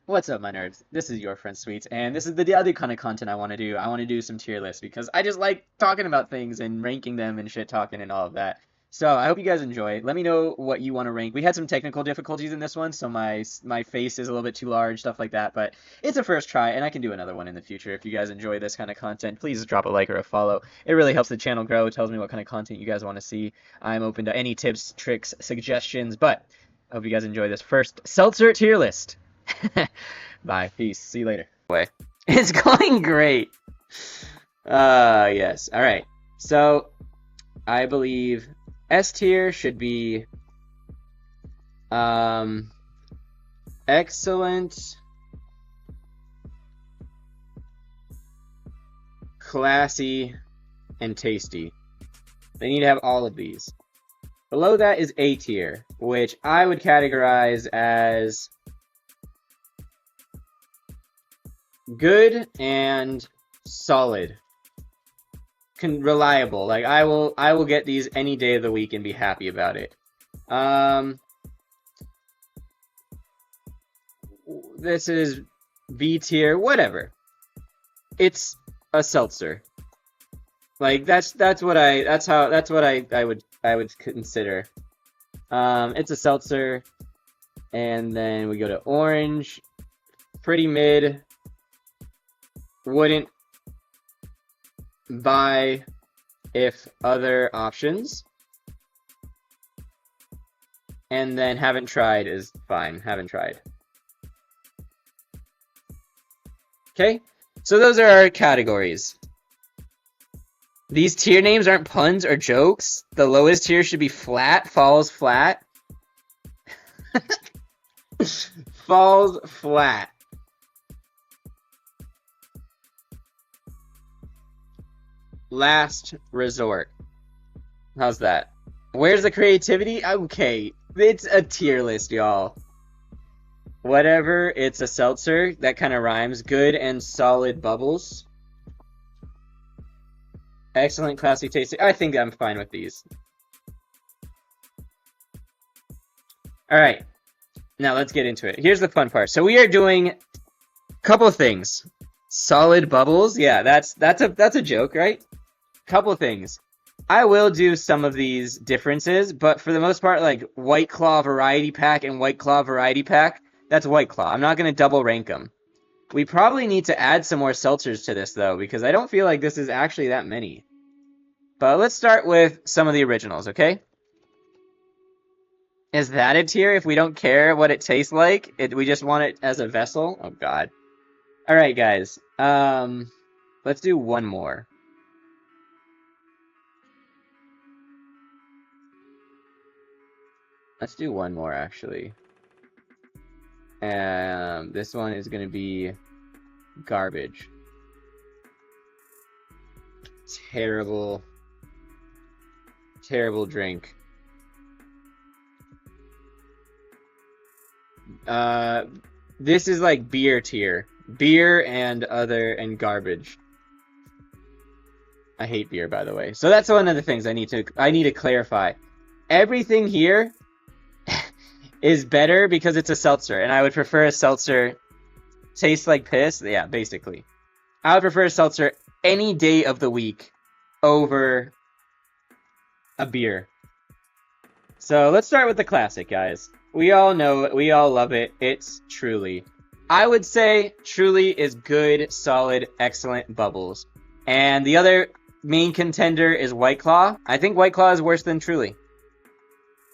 What's up, my nerds? This is your friend Sweets, and this is the other kind of content I want to do. I want to do some tier lists because I just like talking about things and ranking them and shit talking and all of that. So I hope you guys enjoy. Let me know what you want to rank. We had some technical difficulties in this one, so my face is a little bit too large, stuff like that. But it's a first try, and I can do another one in the future. If you guys enjoy this kind of content, please drop a like or a follow. It really helps the channel grow. It tells me what kind of content you guys want to see. I'm open to any tips, tricks, suggestions. But I hope you guys enjoy this first Seltzer tier list. Bye. Peace. See you later. Way. It's going great. Yes. All right. So, I believe S tier should be excellent, classy, and tasty. They need to have all of these. Below that is A tier, which I would categorize as good and solid, reliable. Like I will get these any day of the week and be happy about it. This is B tier, whatever. It's a seltzer. Like that's what I would consider. It's a seltzer, and then we go to orange, pretty mid. Wouldn't buy if other options. And then haven't tried is fine. Haven't tried. Okay, so those are our categories. These tier names aren't puns or jokes. The lowest tier should be flat. Falls flat. Falls flat. Last resort. How's that? Where's the creativity? Okay, it's a tier list, y'all. Whatever, it's a seltzer. That kind of rhymes. Good and solid bubbles. Excellent, classy, tasty. I think I'm fine with these. Alright, now let's get into it. Here's the fun part. So we are doing a couple of things. Solid bubbles, yeah, that's a joke, right? Couple things. I will do some of these differences, but for the most part, like whiteclaw variety pack and whiteclaw variety pack, that's whiteclaw. I'm not going to double rank them. We probably need to add some more seltzers to this, though, because I don't feel like this is actually that many. But let's start with some of the originals, okay? Is that a tier if we don't care what it tastes like? We just want it as a vessel? Oh, God. All right, guys. Let's do one more. Let's do one more, actually. This one is going to be garbage. Terrible. Terrible drink. This is like beer tier. Beer and garbage. I hate beer, by the way. So that's one of the things I need to clarify. Everything here is better because it's a seltzer, and I would prefer a seltzer tastes like piss. Yeah, basically. I would prefer a seltzer any day of the week over a beer. So let's start with the classic, guys. We all know it. We all love it. It's Truly. I would say Truly is good, solid, excellent bubbles. And the other main contender is White Claw. I think White Claw is worse than Truly.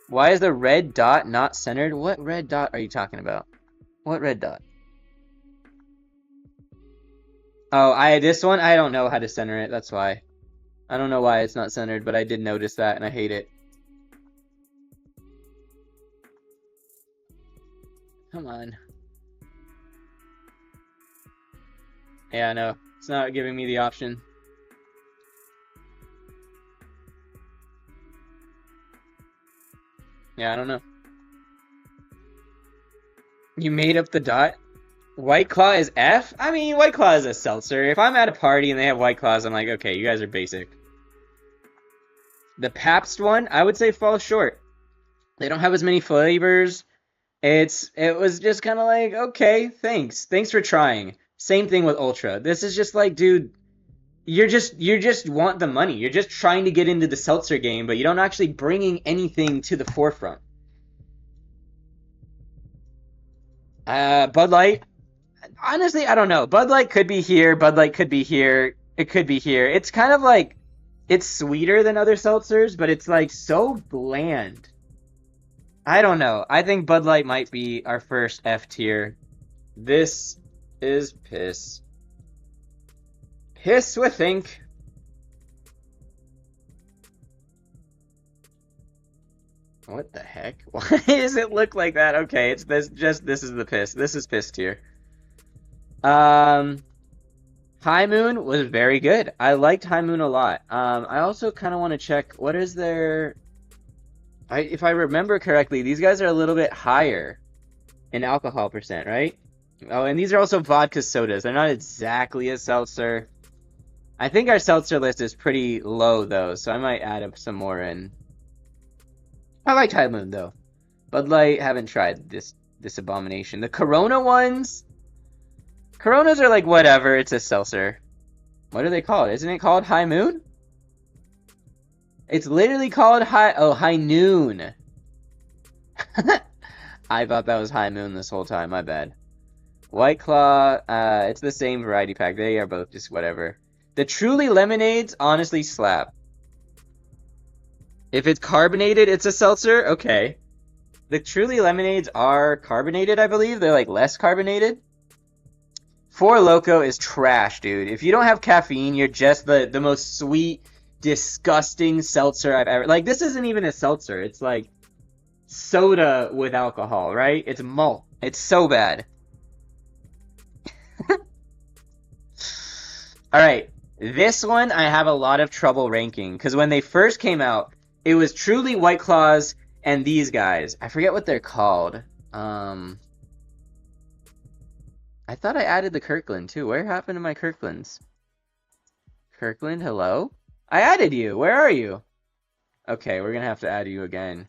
Why is the red dot not centered? What red dot are you talking about? What red dot? Oh, this one, I don't know how to center it. That's why. I don't know why it's not centered, but I did notice that, and I hate it. Come on. Yeah, no. It's not giving me the option. Yeah, I don't know. You made up the dot? White Claw is F? I mean, White Claw is a seltzer. If I'm at a party and they have White Claws, I'm like, okay, you guys are basic. The Pabst one, I would say falls short. They don't have as many flavors. It was just kind of like, okay, thanks for trying. Same thing with Ultra. This is just like, dude, you just want the money. You're just trying to get into the seltzer game, but you don't actually bringing anything to the forefront. Bud Light. Honestly, I don't know. Bud Light could be here. Bud Light could be here. It could be here. It's kind of like it's sweeter than other seltzers, but it's like so bland. I don't know. I think Bud Light might be our first F tier. This is piss. Piss with ink. What the heck? Why does it look like that? Okay, it's this is the piss. This is piss tier. Um High Moon was very good. I liked High Moon a lot. I also kind of want to check what is their if I remember correctly, these guys are a little bit higher in alcohol percent, right? Oh, and these are also vodka sodas. They're not exactly a seltzer. I think our seltzer list is pretty low, though, so I might add up some more in. I like High Moon, though. Bud Light, haven't tried this abomination. The Corona ones? Coronas are like, whatever, it's a seltzer. What are they called? Isn't it called High Moon? It's literally called High Noon. I thought that was High Moon this whole time, my bad. whiteclaw, it's the same variety pack. They are both just whatever. The Truly Lemonades honestly slap. If it's carbonated, it's a seltzer? Okay. The Truly Lemonades are carbonated, I believe. They're like less carbonated. Four Loko is trash, dude. If you don't have caffeine, you're just the most sweet, disgusting seltzer I've ever... Like, this isn't even a seltzer. It's like soda with alcohol, right? It's malt. It's so bad. Alright, this one I have a lot of trouble ranking, because when they first came out, it was Truly White Claws and these guys. I forget what they're called. I thought I added the Kirkland, too. Where happened to my Kirklands? Kirkland, hello? I added you. Where are you? Okay, we're gonna have to add you again.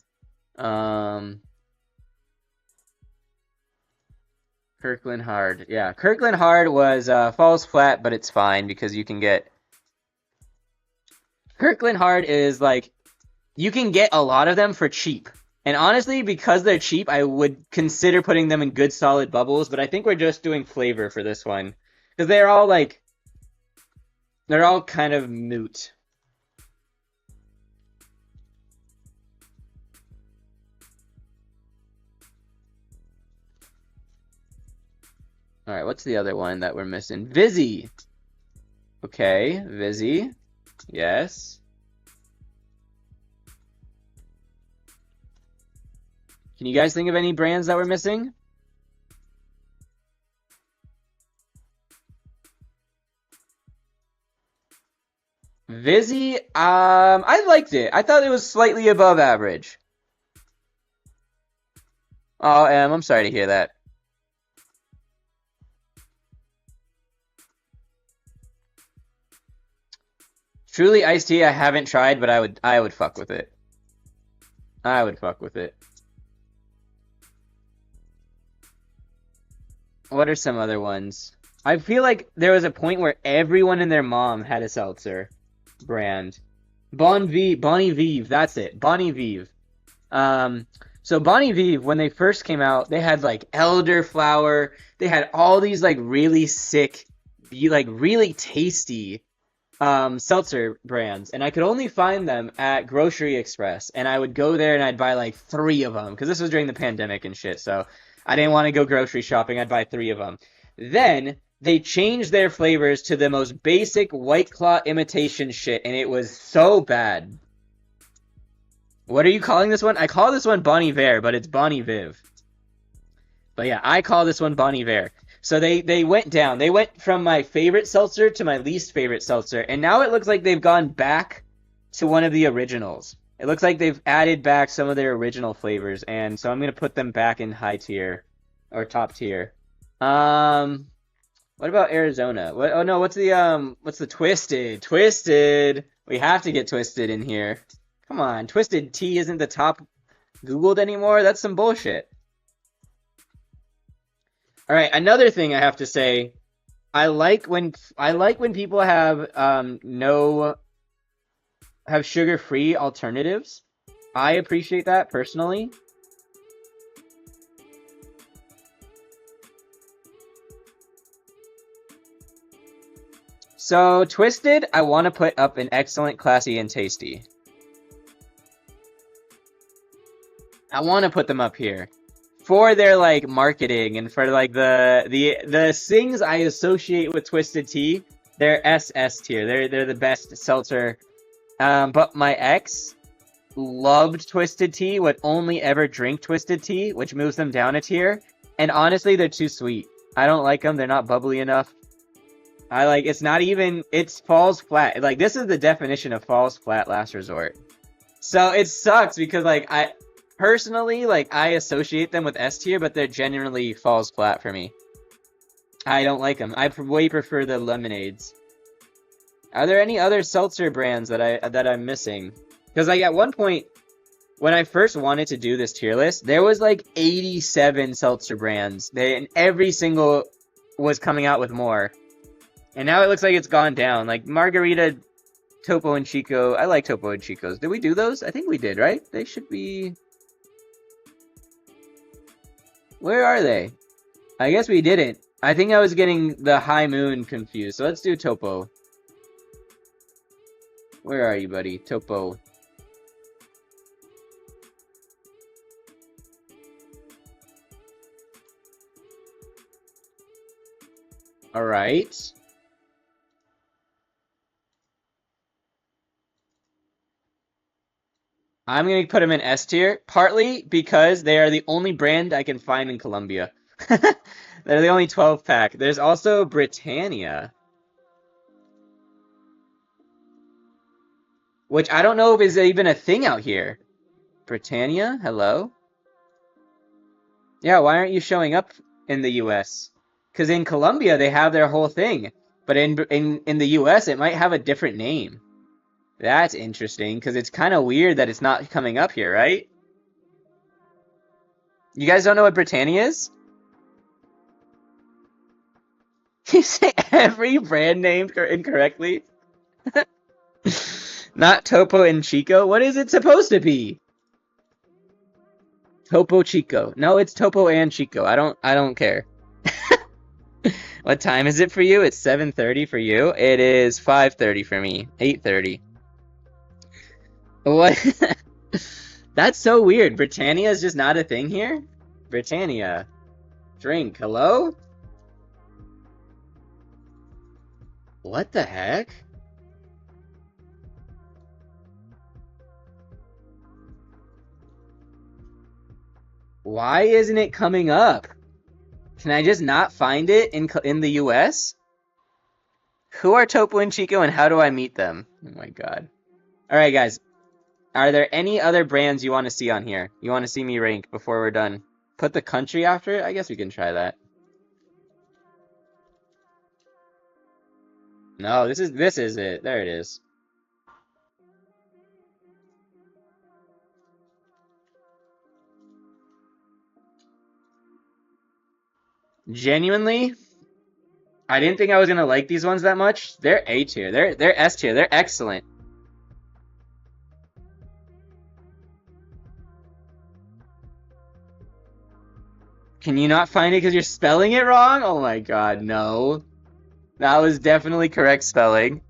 Kirkland Hard. Yeah, Kirkland Hard was falls flat, but it's fine because you can get... Kirkland Hard is like... You can get a lot of them for cheap. And honestly, because they're cheap, I would consider putting them in good solid bubbles, but I think we're just doing flavor for this one. Because they're all like... They're all kind of moot. Alright, what's the other one that we're missing? Vizzy! Okay, Vizzy. Yes. Can you guys think of any brands that we're missing? Vizzy, I liked it. I thought it was slightly above average. Oh, I'm sorry to hear that. Truly iced tea, I haven't tried, but I would fuck with it. I would fuck with it. What are some other ones? I feel like there was a point where everyone and their mom had a seltzer brand. Bonnie Vive, that's it. Bonnie Vive. So Bonnie Vive, when they first came out, they had like elderflower. They had all these like really sick, like really tasty seltzer brands, and I could only find them at Grocery Express, and I would go there and I'd buy like 3 of them because this was during the pandemic and shit, so I didn't want to go grocery shopping. I'd buy 3 of them. Then they changed their flavors to the most basic White Claw imitation shit, and it was so bad. What are you calling this one? I call this one Bonnie Vare, but it's Bonnie Viv. But yeah, I call this one Bonnie Vare. So they went down. They went from my favorite seltzer to my least favorite seltzer. And now it looks like they've gone back to one of the originals. It looks like they've added back some of their original flavors. And so I'm going to put them back in high tier. Or top tier. What about Arizona? Oh no, what's the Twisted? Twisted! We have to get Twisted in here. Come on, Twisted Tea isn't the top Googled anymore? That's some bullshit. All right, another thing I have to say, I like when people have no have sugar-free alternatives. I appreciate that personally. So Twisted, I want to put up an excellent, classy, and tasty. I want to put them up here for their like marketing and for like the things I associate with Twisted Tea. They're SS tier. They're the best seltzer. But my ex loved Twisted Tea, would only ever drink Twisted Tea, which moves them down a tier. And honestly, they're too sweet. I don't like them. They're not bubbly enough. It's not even, it's falls flat. Like, this is the definition of falls flat last resort. So it sucks because, like, I personally, like, I associate them with S tier, but they're generally falls flat for me. I don't like them. I way prefer the lemonades. Are there any other seltzer brands that I'm missing? Because, like, at one point, when I first wanted to do this tier list, there was, like, 87 seltzer brands. And every single was coming out with more. And now it looks like it's gone down. Like, Margarita, Topo and Chico. I like Topo and Chicos. Did we do those? I think we did, right? They should be... Where are they? I guess we didn't. I think I was getting the High Moon confused. So let's do Topo. Where are you, buddy? Topo. Alright. I'm going to put them in S tier, partly because they are the only brand I can find in Colombia. They're the only 12-pack. There's also Britannia, which I don't know if is even a thing out here. Britannia? Hello? Yeah, why aren't you showing up in the US? Because in Colombia, they have their whole thing. But in the US, it might have a different name. That's interesting, because it's kind of weird that it's not coming up here, right? You guys don't know what Britannia is? You say every brand name incorrectly? Not Topo and Chico? What is it supposed to be? Topo Chico. No, it's Topo and Chico. I don't care. What time is it for you? It's 7:30 for you. It is 5:30 for me. 8:30. What? That's so weird. Britannia is just not a thing here? Britannia. Drink. Hello? What the heck? Why isn't it coming up? Can I just not find it in the US? Who are Topo and Chico and how do I meet them? Oh my god. Alright guys. Are there any other brands you want to see on here? You want to see me rank before we're done? Put the country after it? I guess we can try that. No, this is it. There it is. Genuinely, I didn't think I was gonna like these ones that much. They're A tier. They're S tier. They're excellent. Can you not find it because you're spelling it wrong? Oh my god, no. That was definitely correct spelling.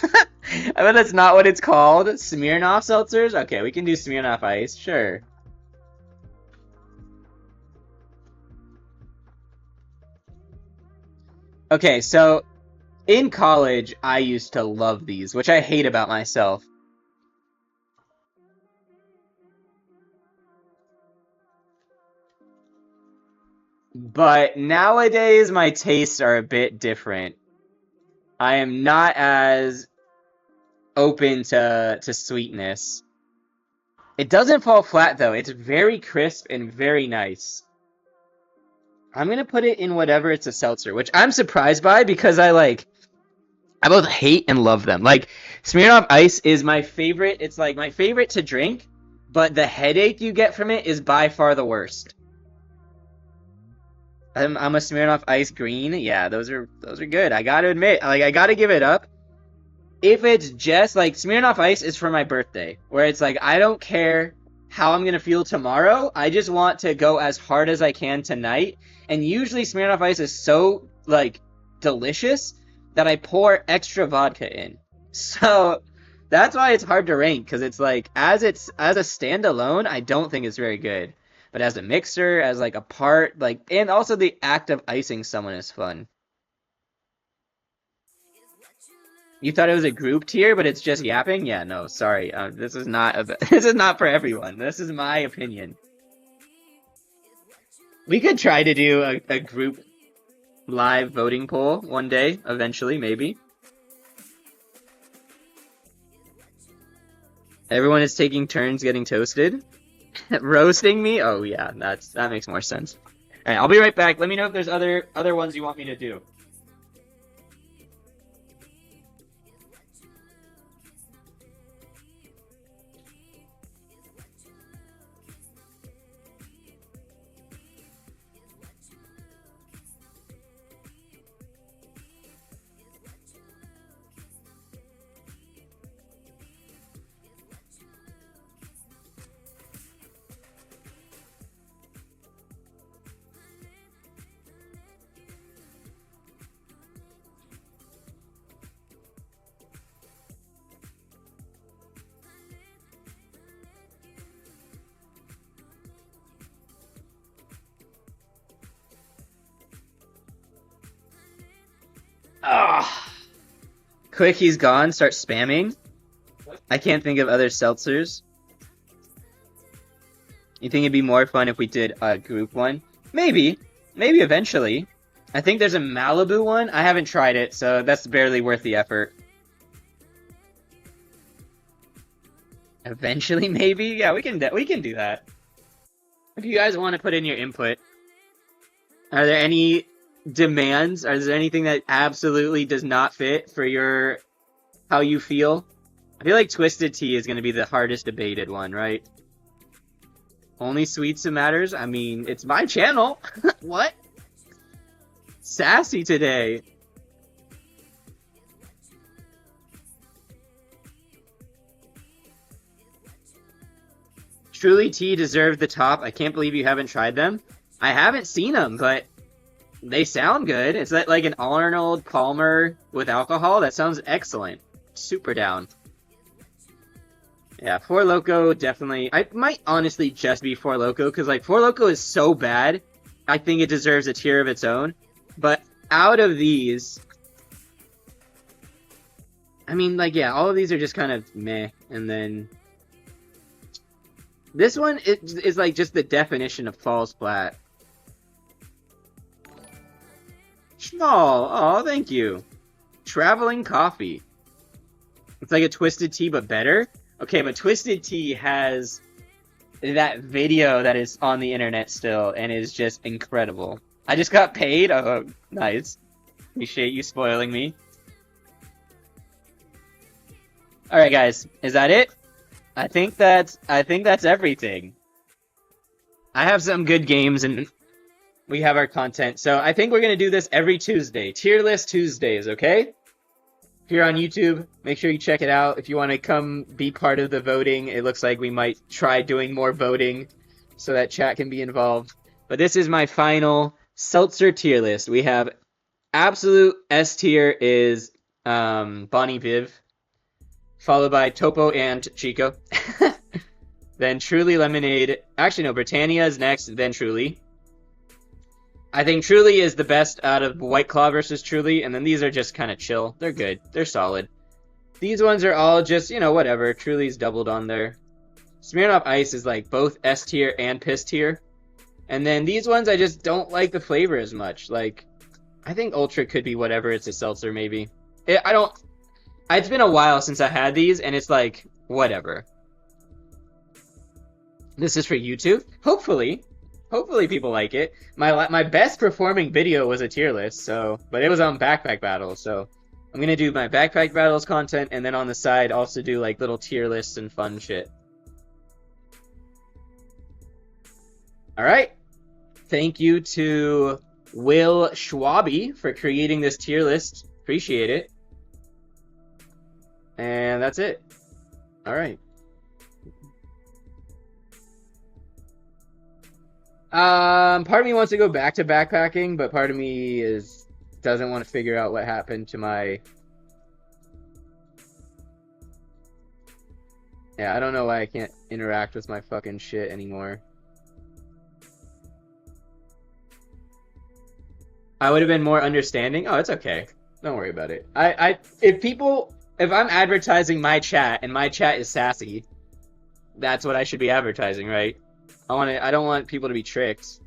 I bet that's not what it's called. Smirnoff seltzers? Okay, we can do Smirnoff Ice, sure. Okay, so in college, I used to love these, which I hate about myself. But nowadays, my tastes are a bit different. I am not as open to sweetness. It doesn't fall flat, though. It's very crisp and very nice. I'm going to put it in whatever it's a seltzer, which I'm surprised by because I both hate and love them. Like, Smirnoff Ice is my favorite. It's like my favorite to drink, but the headache you get from it is by far the worst. I'm a Smirnoff Ice Green. Yeah, those are good. I gotta admit, like I gotta give it up. If it's just like Smirnoff Ice is for my birthday, where it's like I don't care how I'm gonna feel tomorrow. I just want to go as hard as I can tonight. And usually Smirnoff Ice is so like delicious that I pour extra vodka in. So that's why it's hard to rank because it's like as a standalone, I don't think it's very good. But as a mixer, as like a part, like and also the act of icing someone is fun. You thought it was a group tier, but it's just yapping? Yeah, no, sorry. This is not this is not for everyone. This is my opinion. We could try to do a group live voting poll one day, eventually, maybe. Everyone is taking turns getting toasted. Roasting me? Oh yeah, that makes more sense. All right, I'll be right back. Let me know if there's other ones you want me to do. Ah, quick, he's gone. Start spamming. I can't think of other seltzers. You think it'd be more fun if we did a group one? Maybe. Maybe eventually. I think there's a Malibu one. I haven't tried it, so that's barely worth the effort. Eventually, maybe? Yeah, we can do that. If you guys want to put in your input, are there any demands? Is there anything that absolutely does not fit for your how you feel? I feel like Twisted Tea is going to be the hardest debated one, right? Only sweets that matters? I mean, it's my channel. What? Sassy today. Truly Tea deserved the top. I can't believe you haven't tried them. I haven't seen them, but they sound good. It's like an Arnold Palmer with alcohol. That sounds excellent. Super down. Yeah, Four Loko definitely. I might honestly just be Four Loko because like Four Loko is so bad. I think it deserves a tier of its own. But out of these, I mean, like yeah, all of these are just kind of meh. And then this one is like just the definition of fall splat. Small. Oh, thank you. Traveling coffee. It's like a Twisted Tea, but better. Okay, but Twisted Tea has that video that is on the internet still, and is just incredible. I just got paid. Oh, nice. Appreciate you spoiling me. All right, guys, is that it? I think that's everything. I have some good games and we have our content. So I think we're going to do this every Tuesday. Tier list Tuesdays, okay? If you're on YouTube, make sure you check it out. If you want to come be part of the voting, it looks like we might try doing more voting so that chat can be involved. But this is my final Seltzer tier list. We have absolute S tier is Bonnie Viv, followed by Topo and Chico. Then Truly Lemonade. Actually, no, Britannia is next, then Truly. I think Truly is the best out of White Claw versus Truly, and then these are just kind of chill. They're good. They're solid. These ones are all just, you know, whatever. Truly's doubled on there. Smirnoff Ice is like both S tier and piss tier. And then these ones, I just don't like the flavor as much. Like, I think Ultra could be whatever. It's a seltzer, maybe. It's been a while since I had these, and it's like, whatever. This is for YouTube. Hopefully people like it. My best performing video was a tier list, but it was on Backpack Battles, so I'm gonna do my Backpack Battles content, and then on the side also do like little tier lists and fun shit. All right. Thank you to Will Schwabi for creating this tier list. Appreciate it. And that's it. All right. Part of me wants to go back to backpacking, but part of me doesn't want to figure out what happened to my. Yeah, I don't know why I can't interact with my fucking shit anymore. I would have been more understanding. Oh, it's okay. Don't worry about it. If I'm advertising my chat and my chat is sassy, that's what I should be advertising, right? I don't want people to be tricked.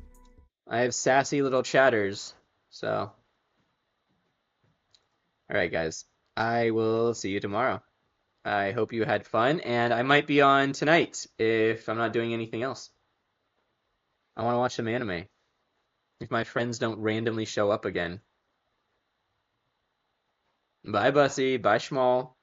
I have sassy little chatters. So, all right, guys. I will see you tomorrow. I hope you had fun, and I might be on tonight if I'm not doing anything else. I want to watch some anime. If my friends don't randomly show up again. Bye, Bussy. Bye, Schmall.